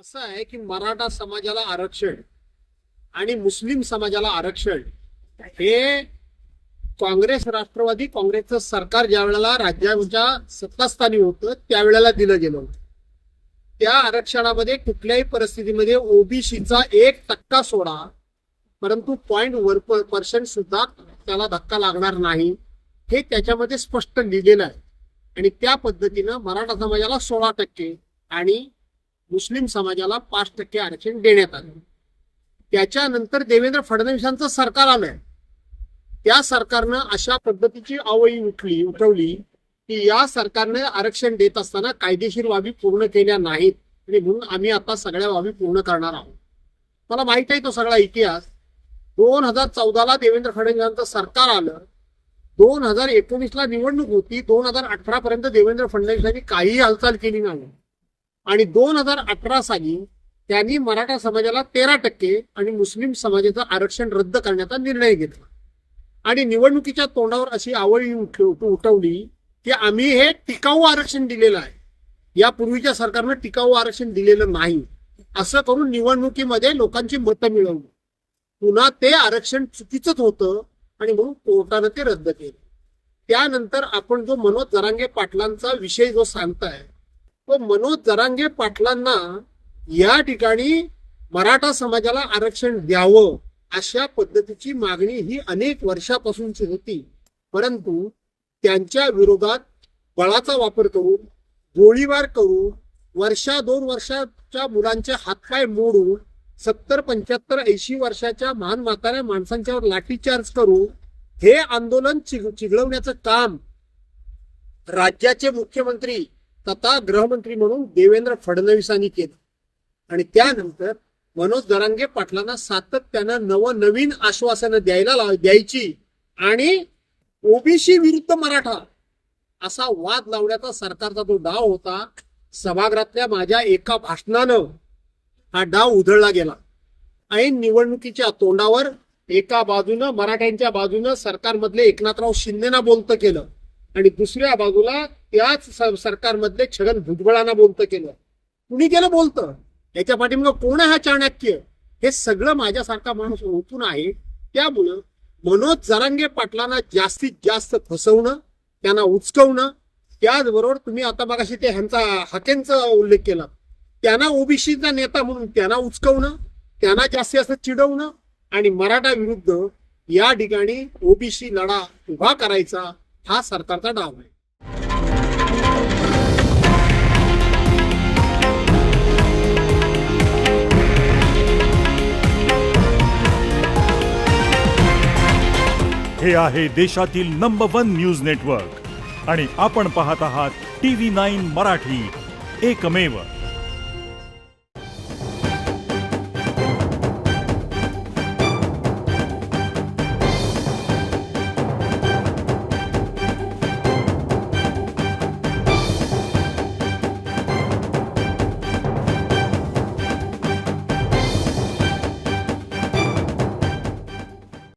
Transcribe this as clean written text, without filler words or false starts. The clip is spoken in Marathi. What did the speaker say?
असं आहे की मराठा समाजाला आरक्षण आणि मुस्लिम समाजाला आरक्षण हे काँग्रेस राष्ट्रवादी काँग्रेसचं सरकार ज्या वेळेला राज्याच्या सत्तास्थानी होतं त्यावेळेला दिलं गेलं होतं. त्या आरक्षणामध्ये कुठल्याही परिस्थितीमध्ये ओबीसीचा 1% सोडा, परंतु 0.1% सुद्धा त्याला धक्का लागणार नाही हे त्याच्यामध्ये स्पष्ट लिहिलेलं आहे. आणि त्या पद्धतीनं मराठा समाजाला 16% आणि मुस्लिम समाजाला 5% आरक्षण देण्यात आलं. त्याच्यानंतर देवेंद्र फडणवीसांचं सरकार आलंय. त्या सरकारनं अशा पद्धतीची आवई उठवली की या सरकारने आरक्षण देत असताना कायदेशीर बाबी पूर्ण केल्या नाहीत आणि म्हणून आम्ही आता सगळ्या बाबी पूर्ण करणार आहोत. मला माहित आहे तो सगळा इतिहास. 2014ला देवेंद्र फडणवीसांचं सरकार आलं. 2019ला निवडणूक होती. 2018 पर्यंत देवेंद्र फडणवीसांनी काही हालचाल केली नाही आणि 2018 साली त्यांनी मराठा समाजाला 13% आणि मुस्लिम समाजाचं आरक्षण रद्द करण्याचा निर्णय घेतला. आणि निवडणुकीच्या तोंडावर अशी आवळी उठवली की आम्ही हे टिकाऊ आरक्षण दिलेलं आहे, यापूर्वीच्या सरकारनं टिकाऊ आरक्षण दिलेलं नाही, असं करून निवडणुकीमध्ये लोकांची मतं मिळवली. पुन्हा ते आरक्षण चुकीचंच होतं आणि म्हणून कोर्टानं ते रद्द केलं. त्यानंतर आपण जो मनोज जरांगे पाटलांचा विषय जो सांगताय, तो मनोज जरांगे पाटलांना या ठिकाणी मराठा समाजाला आरक्षण द्यावं अशा पद्धतीची मागणी ही अनेक वर्षापासूनची होती. परंतु त्यांच्या विरोधात बळाचा वापर करून, गोळीबार करून, 2 वर्षाच्या मुलांचे हातपाय मोडून, 70, 75, 80 वर्षाच्या महान म्हाताऱ्या माणसांच्यावर लाठीचार्ज करून हे आंदोलन चिघळवण्याचं काम राज्याचे मुख्यमंत्री तथा गृहमंत्री म्हणून देवेंद्र फडणवीसांनी केलं. आणि त्यानंतर मनोज जरांगे पाटलांना सातत्यानं नवीन आश्वासनं द्यायची आणि ओबीसी विरुद्ध मराठा असा वाद लावण्याचा सरकारचा जो डाव होता, सभागृहातल्या माझ्या एका भाषणानं हा डाव उधळला गेला. ऐन निवडणुकीच्या तोंडावर एका बाजूनं मराठ्यांच्या बाजूनं सरकारमधले एकनाथराव शिंदेना बोलतं केलं आणि दुसऱ्या बाजूला त्याच सरकारमधले छगन भुजबळांना बोलतं केलं. कुणी केलं बोलतं? याच्या पाठीमागं कोण आहे हा चाणक्य? हे सगळं माझ्यासारखा माणूस ओळखून आहे. त्यामुळं मनोज जरांगे पाटलांना जास्तीत जास्त फसवणं, त्यांना उचकवणं, त्याचबरोबर तुम्ही आता मगाशी ते ह्यांचा हाकेंचा उल्लेख केला, त्यांना ओबीसीचा नेता म्हणून त्यांना उचकवणं, त्यांना जास्तीत जास्त चिडवणं आणि मराठा विरुद्ध या ठिकाणी ओबीसी लढा उभा करायचा हा सरकारचा डाव आहे. हे आहे देशातील नंबर 1 न्यूज नेटवर्क आणि आपण पाहत आहात TV9 मराठी, एकमेव.